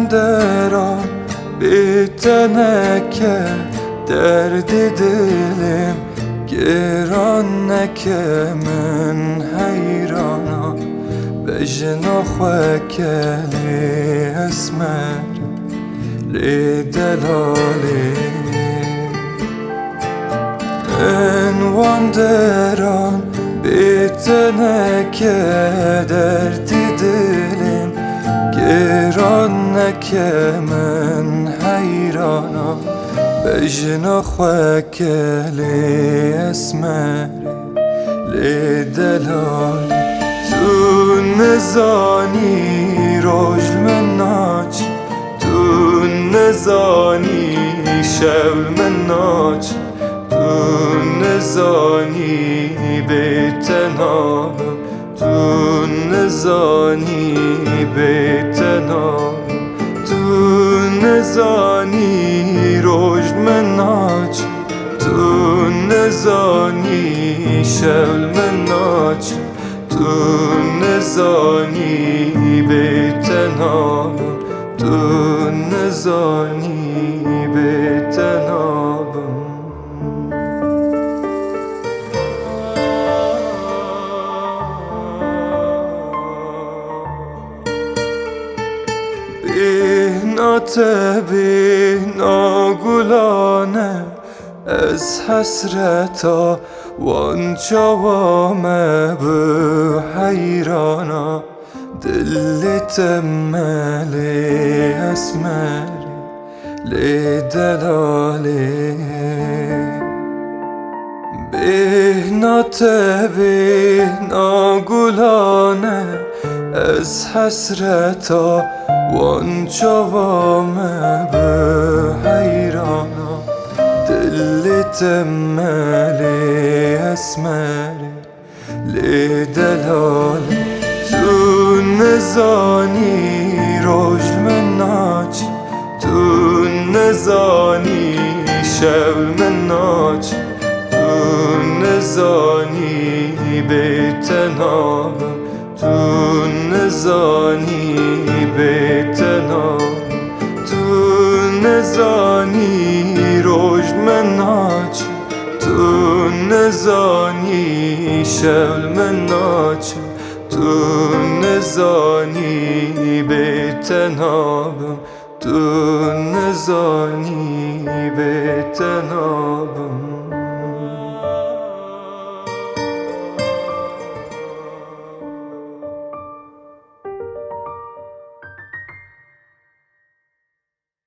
دران بیتنکه دردی دلم گران نکه من حیرانا بجنا خوکلی اسمر لی دلالی انوان دران بیتنکه دردی دلم گران نکه من حیرانا بجنا خوکلی اسمر لی دلالی تو نزانی روش من ناچ تو نزانی شب من ناچ تو نزانی بیتنابم تو نزانی بیتنابم تو نزانی روش من ناچ تو نزانی شب من ناچ تو نزانی بیتنابم تو نزانی بیتنابم بینات بینا گلانه از حسرتا وان جوامه به حیرانا دلت ملی اسمری لی دلالی بینات بینا گلانه از حسرتا وان جوامه به حیرانا دلت ملی اسمری لی دلالی تو نزانی روش من ناچ تو نزانی شب من ناچ تو نزانی بیتنابم تو نزانی بیتنابم تو نزانی روش من ناچ تو نزانی شب من ناچ تو نزانی بیتنابم تو نزانی بیتنابم